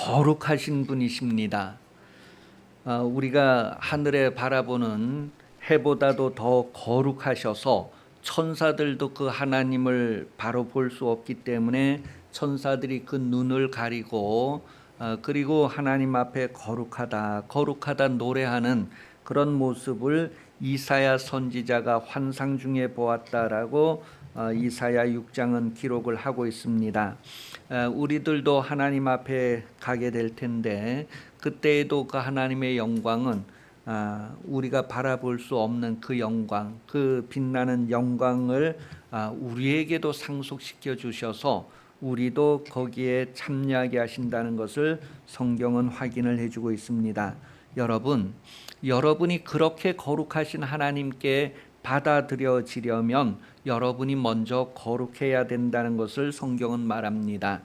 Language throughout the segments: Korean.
거룩하신 분이십니다. 우리가 하늘에 바라보는 해보다도 더 거룩하셔서 천사들도 그 하나님을 바로 볼 수 없기 때문에 천사들이 그 눈을 가리고 그리고 하나님 앞에 거룩하다 거룩하다 노래하는 그런 모습을 이사야 선지자가 환상 중에 보았다라고 이사야 6장은 기록을 하고 있습니다. 우리들도 하나님 앞에 가게 될 텐데 그때에도 그 하나님의 영광은 우리가 바라볼 수 없는 그 영광, 그 빛나는 영광을 우리에게도 상속시켜 주셔서 우리도 거기에 참여하게 하신다는 것을 성경은 확인을 해주고 있습니다. 여러분이 그렇게 거룩하신 하나님께 받아들여지려면 여러분이 먼저 거룩해야 된다는 것을 성경은 말합니다.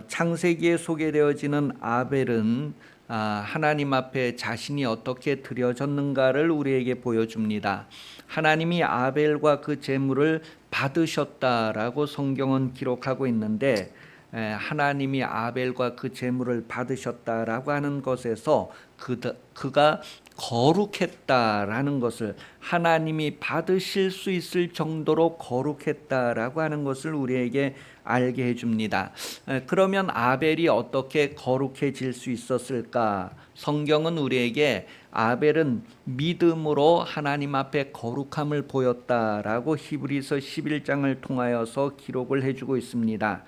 창세기에 소개되어지는 아벨은 하나님 앞에 자신이 어떻게 드려졌는가를 우리에게 보여줍니다. 하나님이 아벨과 그 제물을 받으셨다라고 성경은 기록하고 있는데 하나님이 아벨과 그 제물을 받으셨다라고 하는 것에서 그가 거룩했다라는 것을 하나님이 받으실 수 있을 정도로 거룩했다라고 하는 것을 우리에게 알게 해줍니다. 그러면 아벨이 어떻게 거룩해질 수 있었을까? 성경은 우리에게 아벨은 믿음으로 하나님 앞에 거룩함을 보였다라고 히브리서 11장을 통하여서 기록을 해주고 있습니다.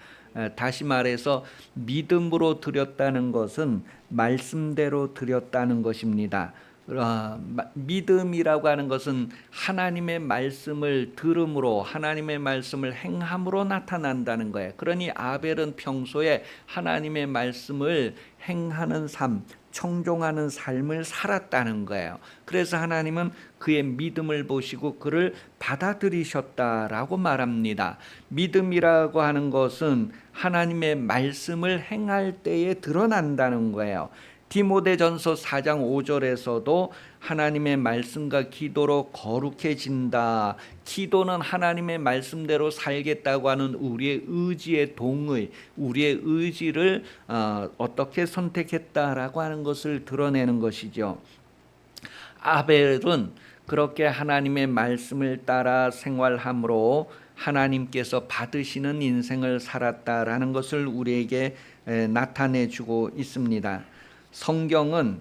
다시 말해서 믿음으로 드렸다는 것은 말씀대로 드렸다는 것입니다. 믿음이라고 하는 것은 하나님의 말씀을 들음으로 하나님의 말씀을 행함으로 나타난다는 거예요. 그러니 아벨은 평소에 하나님의 말씀을 행하는 삶, 청종하는 삶을 살았다는 거예요. 그래서 하나님은 그의 믿음을 보시고 그를 받아들이셨다라고 말합니다. 믿음이라고 하는 것은 하나님의 말씀을 행할 때에 드러난다는 거예요. 디모데전서 4장 5절에서도 하나님의 말씀과 기도로 거룩해진다. 기도는 하나님의 말씀대로 살겠다고 하는 우리의 의지의 동의, 우리의 의지를 어떻게 선택했다라고 하는 것을 드러내는 것이죠. 아벨은 그렇게 하나님의 말씀을 따라 생활함으로 하나님께서 받으시는 인생을 살았다라는 것을 우리에게 나타내주고 있습니다. 성경은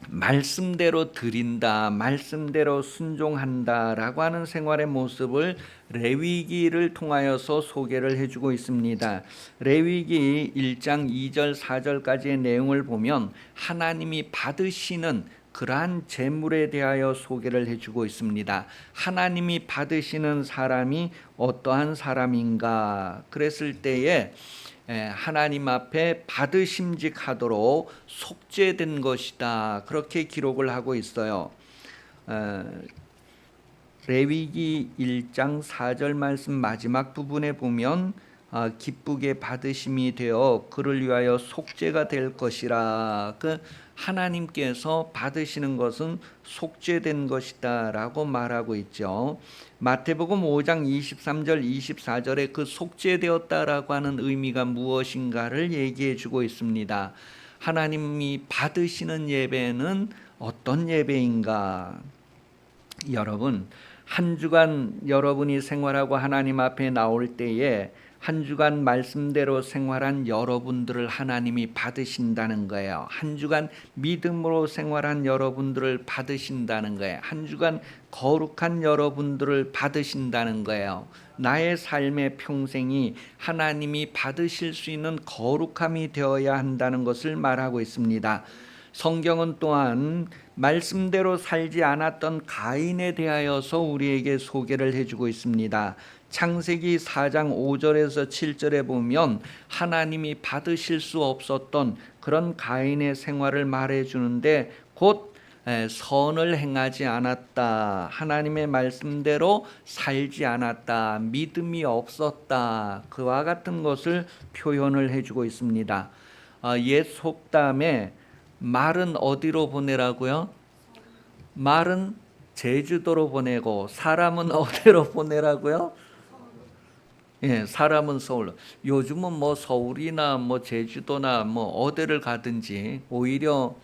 말씀대로 드린다, 말씀대로 순종한다라고 하는 생활의 모습을 레위기를 통하여서 소개를 해주고 있습니다. 레위기 1장 2절 4절까지의 내용을 보면 하나님이 받으시는 그러한 제물에 대하여 소개를 해주고 있습니다. 하나님이 받으시는 사람이 어떠한 사람인가 그랬을 때에 하나님 앞에 받으심직하도록 속죄된 것이다. 그렇게 기록을 하고 있어요. 레위기 1장 4절 말씀 마지막 부분에 보면 기쁘게 받으심이 되어 그를 위하여 속죄가 될 것이라. 그 하나님께서 받으시는 것은 속죄된 것이다 라고 말하고 있죠. 마태복음 5장 23절 24절에 그 속죄되었다라고 하는 의미가 무엇인가를 얘기해 주고 있습니다. 하나님이 받으시는 예배는 어떤 예배인가? 여러분, 한 주간 여러분이 생활하고 하나님 앞에 나올 때에 한 주간 말씀대로 생활한 여러분들을 하나님이 받으신다는 거예요. 한 주간 믿음으로 생활한 여러분들을 받으신다는 거예요. 한 주간 거룩한 여러분들을 받으신다는 거예요. 나의 삶의 평생이 하나님이 받으실 수 있는 거룩함이 되어야 한다는 것을 말하고 있습니다. 성경은 또한 말씀대로 살지 않았던 가인에 대하여서 우리에게 소개를 해주고 있습니다. 창세기 4장 5절에서 7절에 보면 하나님이 받으실 수 없었던 그런 가인의 생활을 말해주는데 곧 선을 행하지 않았다, 하나님의 말씀대로 살지 않았다, 믿음이 없었다, 그와 같은 것을 표현을 해주고 있습니다. 옛 속담에 말은 어디로 보내라고요? 말은 제주도로 보내고 사람은 어디로 보내라고요? 예, 사람은 서울로. 요즘은 뭐 서울이나 뭐 제주도나 뭐 어디를 가든지 오히려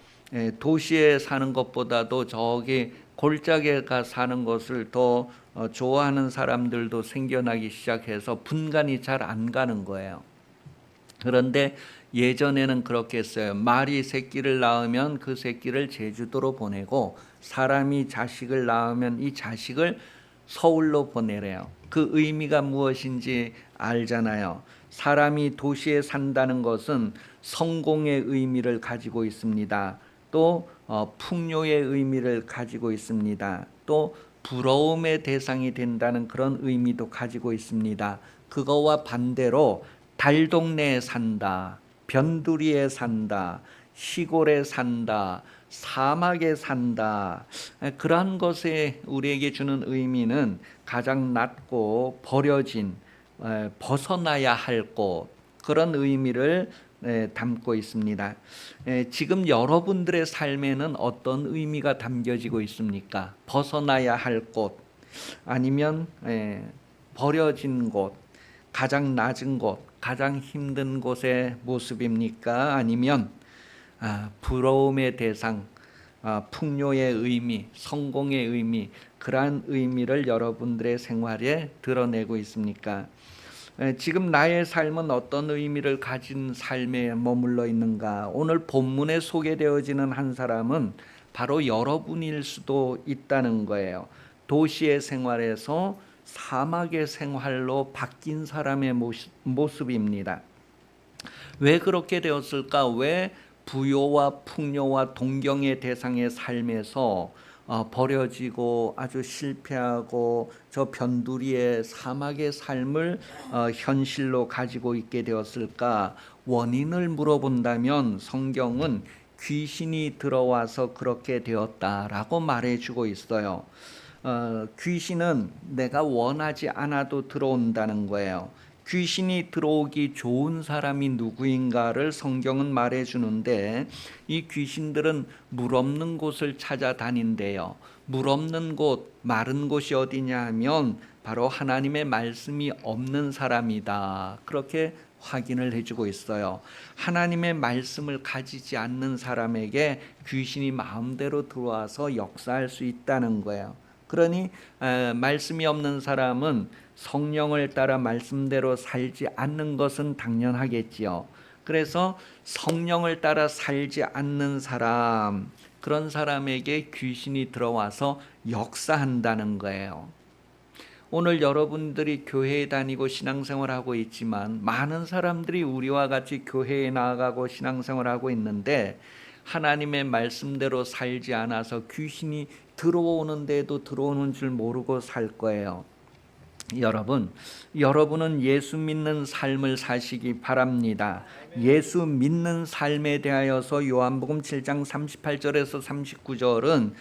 도시에 사는 것보다도 저기 골짜기에 가 사는 것을 더 좋아하는 사람들도 생겨나기 시작해서 분간이 잘 안 가는 거예요. 그런데 예전에는 그렇게 했어요. 말이 새끼를 낳으면 그 새끼를 제주도로 보내고 사람이 자식을 낳으면 이 자식을 서울로 보내래요. 그 의미가 무엇인지 알잖아요. 사람이 도시에 산다는 것은 성공의 의미를 가지고 있습니다. 또 풍요의 의미를 가지고 있습니다. 또 부러움의 대상이 된다는 그런 의미도 가지고 있습니다. 그거와 반대로 달동네에 산다, 변두리에 산다, 시골에 산다, 사막에 산다. 그러한 것에 우리에게 주는 의미는 가장 낮고 버려진, 벗어나야 할 곳, 그런 의미를 담고 있습니다. 지금 여러분들의 삶에는 어떤 의미가 담겨지고 있습니까? 벗어나야 할 곳, 아니면 버려진 곳, 가장 낮은 곳, 가장 힘든 곳의 모습입니까? 아니면 부러움의 대상, 풍요의 의미, 성공의 의미, 그러한 의미를 여러분들의 생활에 드러내고 있습니까? 지금 나의 삶은 어떤 의미를 가진 삶에 머물러 있는가? 오늘 본문에 소개되어지는 한 사람은 바로 여러분일 수도 있다는 거예요. 도시의 생활에서 사막의 생활로 바뀐 사람의 모습입니다. 왜 그렇게 되었을까? 왜 부요와 풍요와 동경의 대상의 삶에서 버려지고 아주 실패하고 저 변두리의 사막의 삶을 현실로 가지고 있게 되었을까? 원인을 물어본다면 성경은 귀신이 들어와서 그렇게 되었다라고 말해주고 있어요. 귀신은 내가 원하지 않아도 들어온다는 거예요. 귀신이 들어오기 좋은 사람이 누구인가를 성경은 말해주는데, 이 귀신들은 물 없는 곳을 찾아다닌대요. 물 없는 곳, 마른 곳이 어디냐 하면 바로 하나님의 말씀이 없는 사람이다, 그렇게 확인을 해주고 있어요. 하나님의 말씀을 가지지 않는 사람에게 귀신이 마음대로 들어와서 역사할 수 있다는 거예요. 그러니 말씀이 없는 사람은 성령을 따라 말씀대로 살지 않는 것은 당연하겠지요. 그래서 성령을 따라 살지 않는 사람, 그런 사람에게 귀신이 들어와서 역사한다는 거예요. 오늘 여러분들이 교회에 다니고 신앙생활하고 있지만 많은 사람들이 우리와 같이 교회에 나아가고 신앙생활하고 있는데 하나님의 말씀대로 살지 않아서 귀신이 들어오는데도 들어오는 줄 모르고 살 거예요. 여러분은 예수 믿는 삶을 사시기 바랍니다. 예수 믿는 삶에 대하여서 요한복음 7장 38절에서 39절은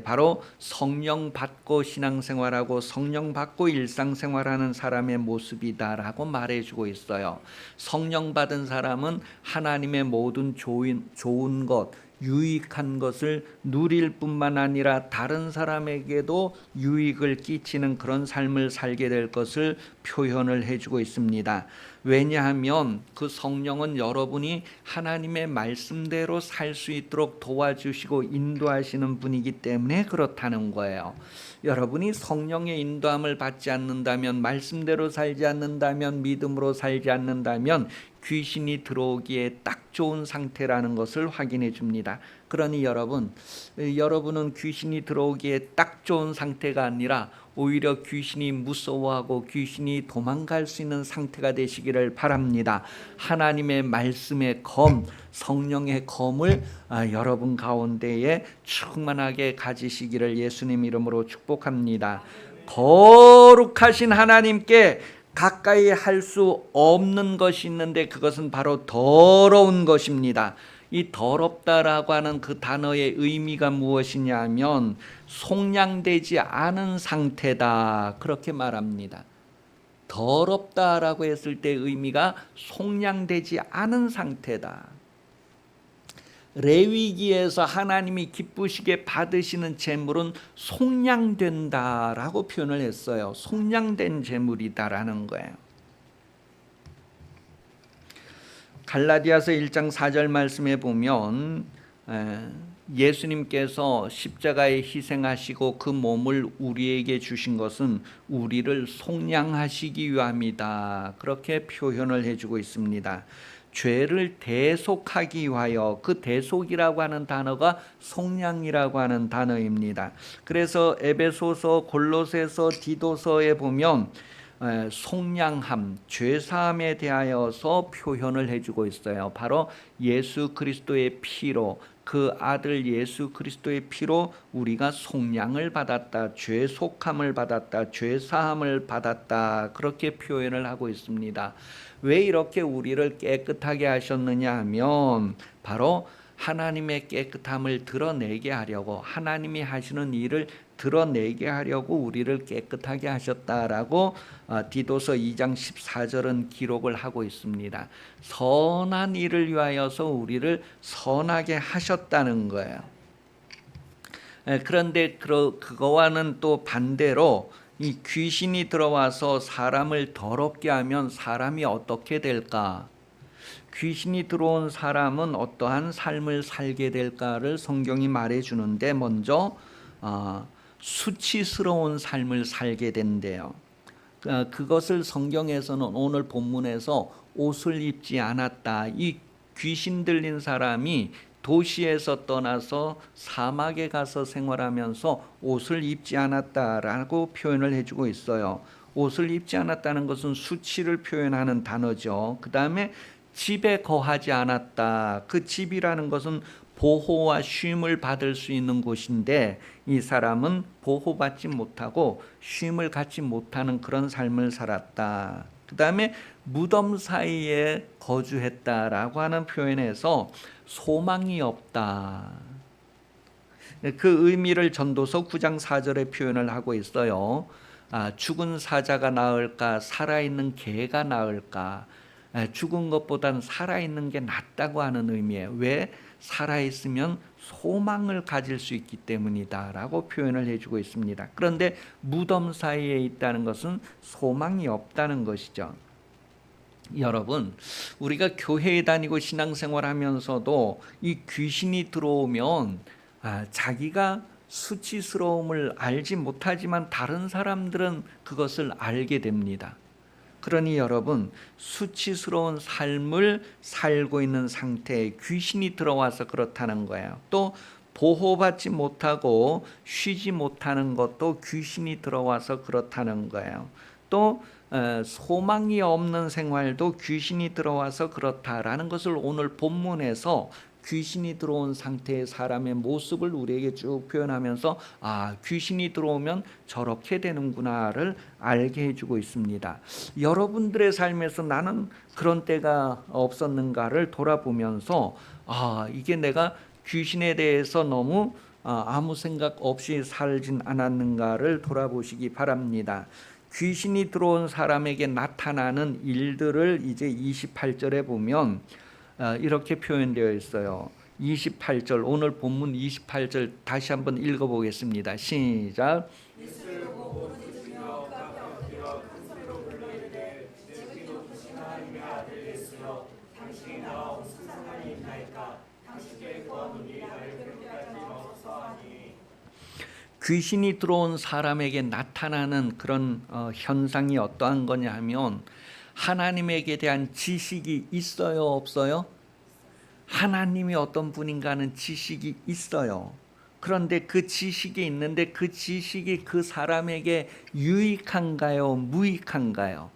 바로 성령 받고 신앙생활하고 성령 받고 일상생활하는 사람의 모습이다라고 말해주고 있어요. 성령 받은 사람은 하나님의 모든 좋은 것, 유익한 것을 누릴 뿐만 아니라 다른 사람에게도 유익을 끼치는 그런 삶을 살게 될 것을 표현을 해주고 있습니다. 왜냐하면 그 성령은 여러분이 하나님의 말씀대로 살 수 있도록 도와주시고 인도하시는 분이기 때문에 그렇다는 거예요. 여러분이 성령의 인도함을 받지 않는다면, 말씀대로 살지 않는다면, 믿음으로 살지 않는다면 귀신이 들어오기에 딱 좋은 상태라는 것을 확인해 줍니다. 그러니 여러분은 귀신이 들어오기에 딱 좋은 상태가 아니라 오히려 귀신이 무서워하고 귀신이 도망갈 수 있는 상태가 되시기를 바랍니다. 하나님의 말씀의 검, 성령의 검을 여러분 가운데에 충만하게 가지시기를 예수님 이름으로 축복합니다. 거룩하신 하나님께 가까이 할 수 없는 것이 있는데 그것은 바로 더러운 것입니다. 이 더럽다라고 하는 그 단어의 의미가 무엇이냐 하면 속량되지 않은 상태다, 그렇게 말합니다. 더럽다라고 했을 때 의미가 속량되지 않은 상태다. 레위기에서 하나님이 기쁘시게 받으시는 제물은 속량된다라고 표현을 했어요. 속량된 제물이다라는 거예요. 갈라디아서 1장 4절 말씀에 보면 예수님께서 십자가에 희생하시고 그 몸을 우리에게 주신 것은 우리를 속량하시기 위함이다. 그렇게 표현을 해주고 있습니다. 죄를 대속하기 위하여, 그 대속이라고 하는 단어가 속량이라고 하는 단어입니다. 그래서 에베소서, 골로새서, 디도서에 보면 속량함, 죄사함에 대하여서 표현을 해주고 있어요. 바로 예수 그리스도의 피로, 그 아들 예수 그리스도의 피로 우리가 속량을 받았다, 죄속함을 받았다, 죄사함을 받았다, 그렇게 표현을 하고 있습니다. 왜 이렇게 우리를 깨끗하게 하셨느냐 하면 바로 하나님의 깨끗함을 드러내게 하려고, 하나님이 하시는 일을 드러내게 하려고 우리를 깨끗하게 하셨다라고 디도서 2장 14절은 기록을 하고 있습니다. 선한 일을 위하여서 우리를 선하게 하셨다는 거예요. 그런데 그거와는 또 반대로 이 귀신이 들어와서 사람을 더럽게 하면 사람이 어떻게 될까? 귀신이 들어온 사람은 어떠한 삶을 살게 될까를 성경이 말해주는데, 먼저 수치스러운 삶을 살게 된대요. 그것을 성경에서는 오늘 본문에서 옷을 입지 않았다, 이 귀신 들린 사람이 도시에서 떠나서 사막에 가서 생활하면서 옷을 입지 않았다라고 표현을 해주고 있어요. 옷을 입지 않았다는 것은 수치를 표현하는 단어죠. 그 다음에 집에 거하지 않았다. 그 집이라는 것은 보호와 쉼을 받을 수 있는 곳인데, 이 사람은 보호받지 못하고 쉼을 갖지 못하는 그런 삶을 살았다. 그 다음에 무덤 사이에 거주했다라고 하는 표현에서 소망이 없다. 그 의미를 전도서 9장 4절에 표현을 하고 있어요. 죽은 사자가 나을까, 살아있는 개가 나을까? 죽은 것보다는 살아있는 게 낫다고 하는 의미예요. 왜? 살아있으면 소망을 가질 수 있기 때문이다 라고 표현을 해주고 있습니다. 그런데 무덤 사이에 있다는 것은 소망이 없다는 것이죠. 여러분, 우리가 교회에 다니고 신앙생활 하면서도 이 귀신이 들어오면 자기가 수치스러움을 알지 못하지만 다른 사람들은 그것을 알게 됩니다. 그러니 여러분, 수치스러운 삶을 살고 있는 상태에 귀신이 들어와서 그렇다는 거예요. 또 보호받지 못하고 쉬지 못하는 것도 귀신이 들어와서 그렇다는 거예요. 또 소망이 없는 생활도 귀신이 들어와서 그렇다라는 것을 오늘 본문에서 귀신이 들어온 상태의 사람의 모습을 우리에게 쭉 표현하면서 귀신이 들어오면 저렇게 되는구나를 알게 해주고 있습니다. 여러분들의 삶에서 나는 그런 때가 없었는가를 돌아보면서 이게 내가 귀신에 대해서 너무 아무 생각 없이 살진 않았는가를 돌아보시기 바랍니다. 귀신이 들어온 사람에게 나타나는 일들을 이제 28절에 보면 이렇게 표현되어 있어요. 28절, 오늘 본문 28절 다시 한번 읽어보겠습니다. 시작. 귀신이 들어온 사람에게 나타나는 그런 현상이 어떠한 거냐 하면, 하나님에게 대한 지식이 있어요, 없어요? 하나님이 어떤 분인가는 지식이 있어요. 그런데 그 지식이 있는데 그 지식이 그 사람에게 유익한가요, 무익한가요?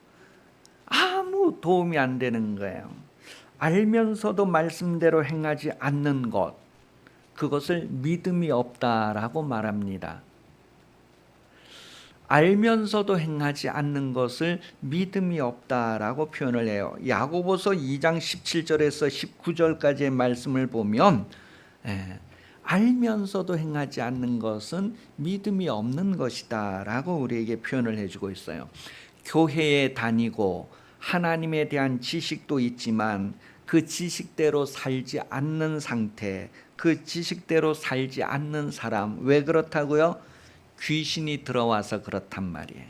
아무 도움이 안 되는 거예요. 알면서도 말씀대로 행하지 않는 것, 그것을 믿음이 없다라고 말합니다. 알면서도 행하지 않는 것을 믿음이 없다라고 표현을 해요. 야고보서 2장 17절에서 19절까지의 말씀을 보면 알면서도 행하지 않는 것은 믿음이 없는 것이다 라고 우리에게 표현을 해주고 있어요. 교회에 다니고 하나님에 대한 지식도 있지만 그 지식대로 살지 않는 상태, 그 지식대로 살지 않는 사람, 왜 그렇다고요? 귀신이 들어와서 그렇단 말이에요.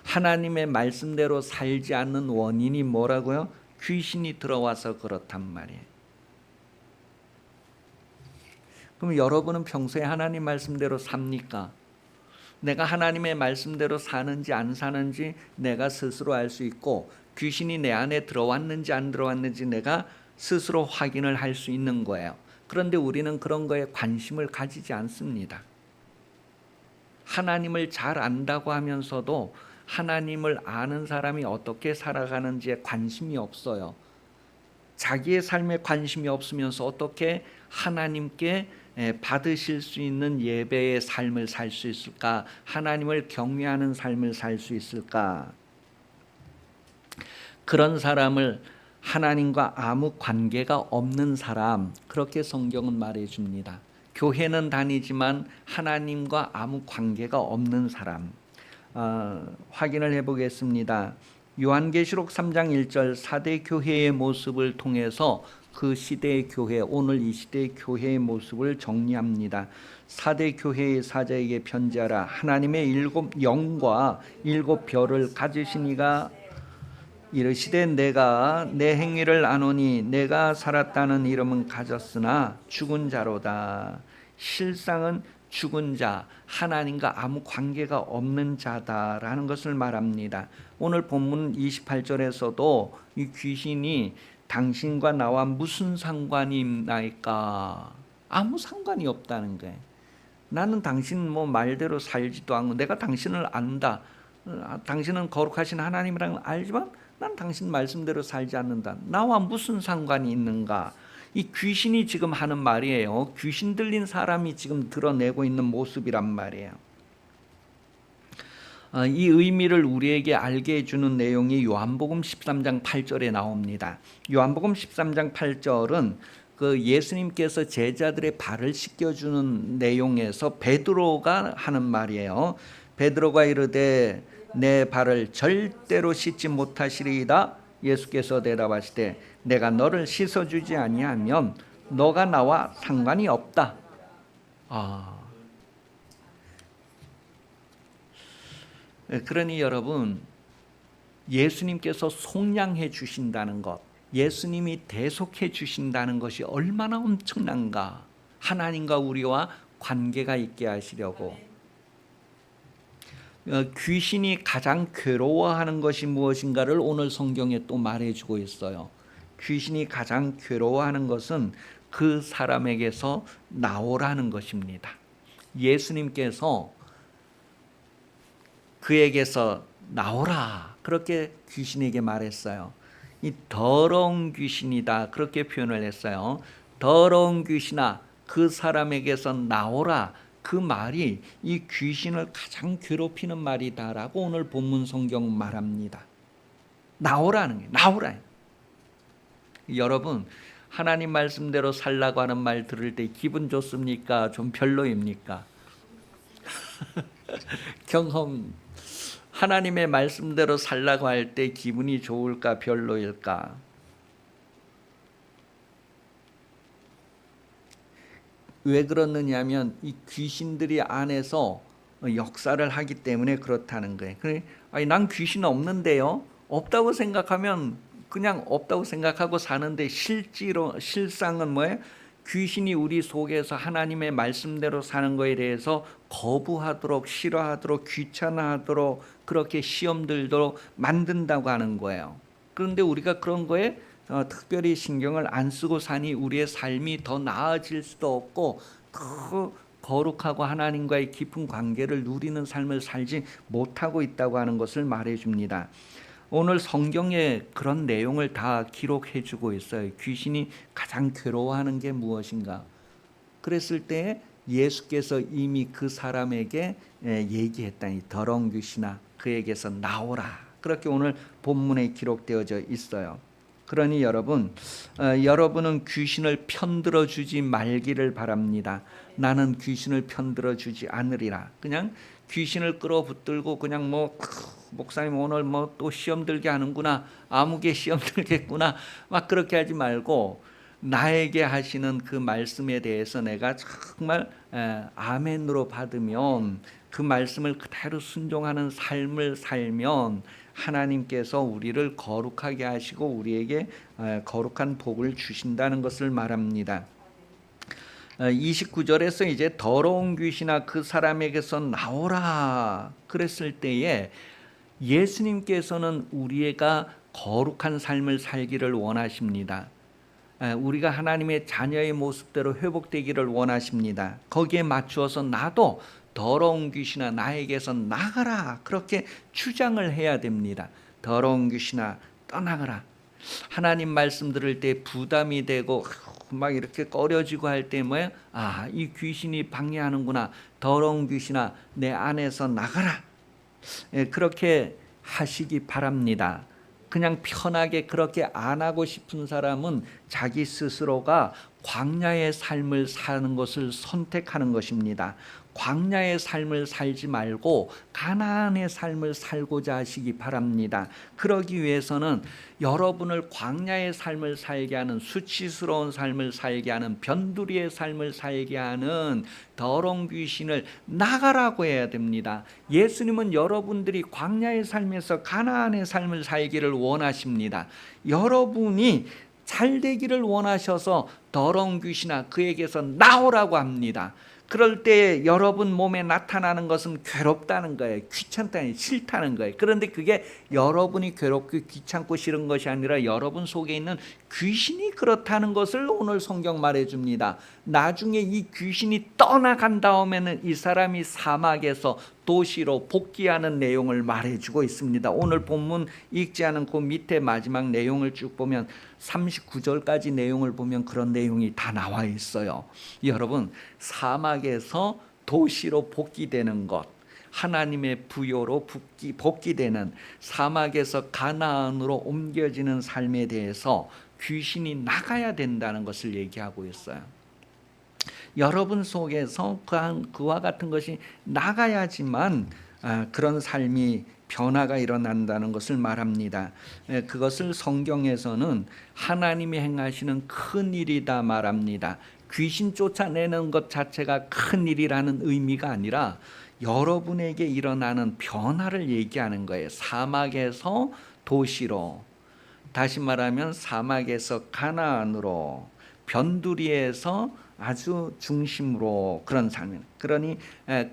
하나님의 말씀대로 살지 않는 원인이 뭐라고요? 귀신이 들어와서 그렇단 말이에요. 그럼 여러분은 평소에 하나님 말씀대로 삽니까? 내가 하나님의 말씀대로 사는지 안 사는지 내가 스스로 알 수 있고, 귀신이 내 안에 들어왔는지 안 들어왔는지 내가 스스로 확인을 할 수 있는 거예요. 그런데 우리는 그런 거에 관심을 가지지 않습니다. 하나님을 잘 안다고 하면서도 하나님을 아는 사람이 어떻게 살아가는지에 관심이 없어요. 자기의 삶에 관심이 없으면서 어떻게 하나님께 받으실 수 있는 예배의 삶을 살 수 있을까? 하나님을 경외하는 삶을 살 수 있을까? 그런 사람을 하나님과 아무 관계가 없는 사람, 그렇게 성경은 말해줍니다. 교회는 다니지만 하나님과 아무 관계가 없는 사람, 확인을 해보겠습니다. 요한계시록 3장 1절 4대 교회의 모습을 통해서 그 시대의 교회, 오늘 이 시대의 교회의 모습을 정리합니다. 4대 교회의 사자에게 편지하라. 하나님의 7 영과 7 별을 가지신 이가 이르시되 내가 내 행위를 아노니 내가 살았다는 이름은 가졌으나 죽은 자로다. 실상은 죽은 자, 하나님과 아무 관계가 없는 자다라는 것을 말합니다. 오늘 본문 28절에서도 이 귀신이 당신과 나와 무슨 상관이 있나이까? 아무 상관이 없다는 거예요. 나는 당신 말대로 살지도 않고, 내가 당신을 안다. 당신은 거룩하신 하나님이라는 걸 알지만 난 당신 말씀대로 살지 않는다. 나와 무슨 상관이 있는가? 이 귀신이 지금 하는 말이에요. 귀신 들린 사람이 지금 드러내고 있는 모습이란 말이에요. 이 의미를 우리에게 알게 해주는 내용이 요한복음 13장 8절에 나옵니다. 요한복음 13장 8절은 그 예수님께서 제자들의 발을 씻겨주는 내용에서 베드로가 하는 말이에요. 베드로가 이르되 내 발을 절대로 씻지 못하시리이다. 예수께서 대답하시되 내가 너를 씻어주지 아니하면 너가 나와 상관이 없다. 그러니 여러분, 예수님께서 속량해 주신다는 것, 예수님이 대속해 주신다는 것이 얼마나 엄청난가. 하나님과 우리와 관계가 있게 하시려고. 귀신이 가장 괴로워하는 것이 무엇인가를 오늘 성경에 또 말해주고 있어요. 귀신이 가장 괴로워하는 것은 그 사람에게서 나오라는 것입니다. 예수님께서 그에게서 나오라, 그렇게 귀신에게 말했어요. 이 더러운 귀신이다, 그렇게 표현을 했어요. 더러운 귀신아, 그 사람에게서 나오라. 그 말이 이 귀신을 가장 괴롭히는 말이다라고 오늘 본문 성경 말합니다. 나오라는 게, 나오라. 여러분, 하나님 말씀대로 살라고 하는 말 들을 때 기분 좋습니까? 좀 별로입니까? 경험, 하나님의 말씀대로 살라고 할 때 기분이 좋을까 별로일까? 왜 그러느냐 하면 이 귀신들이 안에서 역사를 하기 때문에 그렇다는 거예요. 아니, 난 귀신 없는데요? 없다고 생각하면 그냥 없다고 생각하고 사는데 실상은 뭐예요? 귀신이 우리 속에서 하나님의 말씀대로 사는 거에 대해서 거부하도록, 싫어하도록, 귀찮아하도록, 그렇게 시험 들도록 만든다고 하는 거예요. 그런데 우리가 그런 거에 특별히 신경을 안 쓰고 사니 우리의 삶이 더 나아질 수도 없고, 더 거룩하고 하나님과의 깊은 관계를 누리는 삶을 살지 못하고 있다고 하는 것을 말해줍니다. 오늘 성경에 그런 내용을 다 기록해 주고 있어요. 귀신이 가장 괴로워하는 게 무엇인가? 그랬을 때 예수께서 이미 그 사람에게 얘기했다니, 더러운 귀신아, 그에게서 나오라. 그렇게 오늘 본문에 기록되어져 있어요. 그러니 여러분은 귀신을 편들어 주지 말기를 바랍니다. 나는 귀신을 편들어 주지 않으리라. 그냥 귀신을 끌어붙들고 그냥 목사님 오늘 또 시험 들게 하는구나, 아무개 시험 들겠구나, 막 그렇게 하지 말고 나에게 하시는 그 말씀에 대해서 내가 정말 아멘으로 받으면 그 말씀을 그대로 순종하는 삶을 살면 하나님께서 우리를 거룩하게 하시고 우리에게 거룩한 복을 주신다는 것을 말합니다. 29절에서 이제 더러운 귀신아 그 사람에게서 나오라 그랬을 때에 예수님께서는 우리가 거룩한 삶을 살기를 원하십니다. 우리가 하나님의 자녀의 모습대로 회복되기를 원하십니다. 거기에 맞추어서 나도 더러운 귀신아 나에게서 나가라 그렇게 주장을 해야 됩니다. 더러운 귀신아 떠나가라. 하나님 말씀 들을 때 부담이 되고 막 이렇게 꺼려지고 할 때 뭐야? 이 귀신이 방해하는구나. 더러운 귀신아 내 안에서 나가라. 그렇게 하시기 바랍니다. 그냥 편하게 그렇게 안 하고 싶은 사람은 자기 스스로가 광야의 삶을 사는 것을 선택하는 것입니다. 광야의 삶을 살지 말고 가나안의 삶을 살고자 하시기 바랍니다. 그러기 위해서는 여러분을 광야의 삶을 살게 하는 수치스러운 삶을 살게 하는 변두리의 삶을 살게 하는 더러운 귀신을 나가라고 해야 됩니다. 예수님은 여러분들이 광야의 삶에서 가나안의 삶을 살기를 원하십니다. 여러분이 잘 되기를 원하셔서 더러운 귀신아 그에게서 나오라고 합니다. 그럴 때 여러분 몸에 나타나는 것은 괴롭다는 거예요. 귀찮다는 싫다는 거예요. 그런데 그게 여러분이 괴롭고 귀찮고 싫은 것이 아니라 여러분 속에 있는 귀신이 그렇다는 것을 오늘 성경 말해줍니다. 나중에 이 귀신이 떠나간 다음에는 이 사람이 사막에서 도시로 복귀하는 내용을 말해주고 있습니다. 오늘 본문 읽지 않은 그 밑에 마지막 내용을 쭉 보면 39절까지 내용을 보면 그런 내용이 다 나와 있어요. 여러분 사막에서 도시로 복귀되는 것, 하나님의 부요로 복귀되는 사막에서 가나안으로 옮겨지는 삶에 대해서 귀신이 나가야 된다는 것을 얘기하고 있어요. 여러분 속에서 그와 같은 것이 나가야지만 그런 삶이 변화가 일어난다는 것을 말합니다. 그것을 성경에서는 하나님이 행하시는 큰 일이다 말합니다. 귀신 쫓아내는 것 자체가 큰 일이라는 의미가 아니라 여러분에게 일어나는 변화를 얘기하는 거예요. 사막에서 도시로, 다시 말하면 사막에서 가나안으로, 변두리에서 아주 중심으로 그런 삶. 그러니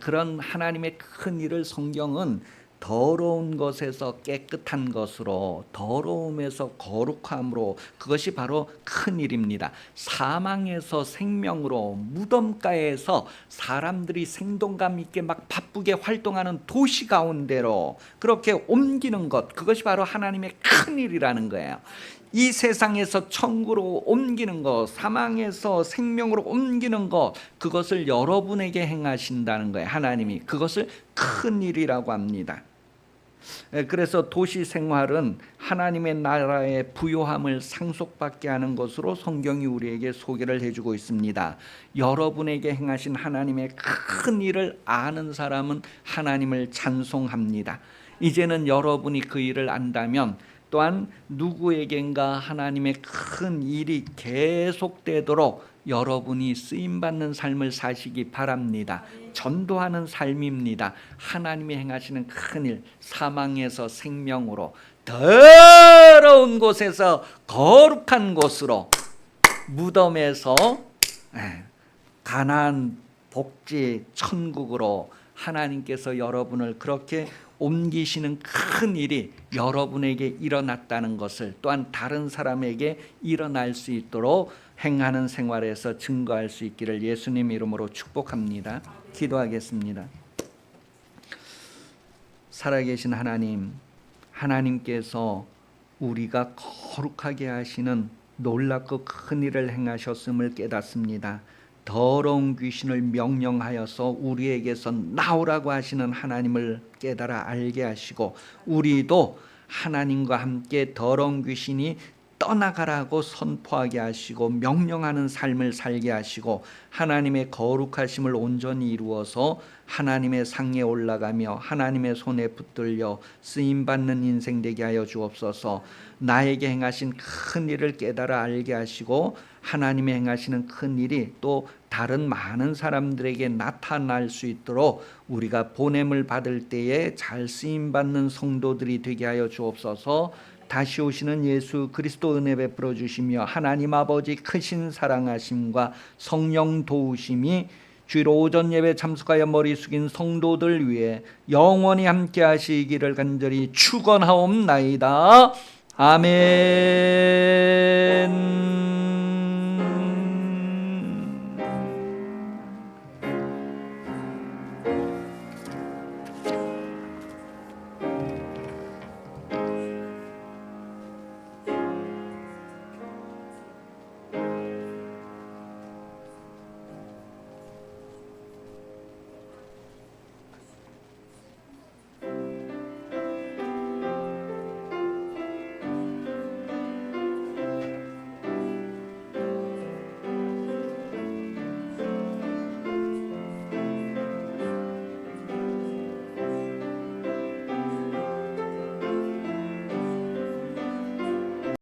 그런 하나님의 큰 일을 성경은 더러운 것에서 깨끗한 것으로, 더러움에서 거룩함으로, 그것이 바로 큰 일입니다. 사망에서 생명으로, 무덤가에서 사람들이 생동감 있게 막 바쁘게 활동하는 도시 가운데로 그렇게 옮기는 것, 그것이 바로 하나님의 큰 일이라는 거예요. 이 세상에서 천국으로 옮기는 것, 사망에서 생명으로 옮기는 것, 그것을 여러분에게 행하신다는 거예요. 하나님이 그것을 큰 일이라고 합니다. 그래서 도시 생활은 하나님의 나라의 부요함을 상속받게 하는 것으로 성경이 우리에게 소개를 해주고 있습니다. 여러분에게 행하신 하나님의 큰 일을 아는 사람은 하나님을 찬송합니다. 이제는 여러분이 그 일을 안다면 또한 누구에겐가 하나님의 큰 일이 계속되도록 여러분이 쓰임받는 삶을 사시기 바랍니다. 전도하는 삶입니다. 하나님이 행하시는 큰일, 사망에서 생명으로, 더러운 곳에서 거룩한 곳으로, 무덤에서 가나안 복지 천국으로 하나님께서 여러분을 그렇게 옮기시는 큰 일이 여러분에게 일어났다는 것을 또한 다른 사람에게 일어날 수 있도록 행하는 생활에서 증거할 수 있기를 예수님 이름으로 축복합니다. 기도하겠습니다. 살아계신 하나님, 하나님께서 우리가 거룩하게 하시는 놀랍고 큰 일을 행하셨음을 깨닫습니다. 더러운 귀신을 명령하여서 우리에게서 나오라고 하시는 하나님을 깨달아 알게 하시고 우리도 하나님과 함께 더러운 귀신이 떠나가라고 선포하게 하시고 명령하는 삶을 살게 하시고 하나님의 거룩하심을 온전히 이루어서 하나님의 상에 올라가며 하나님의 손에 붙들려 쓰임받는 인생 되게 하여 주옵소서. 나에게 행하신 큰 일을 깨달아 알게 하시고 하나님의 행하시는 큰 일이 또 다른 많은 사람들에게 나타날 수 있도록 우리가 보냄을 받을 때에 잘 쓰임받는 성도들이 되게 하여 주옵소서. 다시 오시는 예수 그리스도 은혜 베풀어 주시며 하나님 아버지 크신 사랑하심과 성령 도우심이 주일 오전 예배 참석하여 머리 숙인 성도들 위해 영원히 함께 하시기를 간절히 축원하옵나이다. 아멘.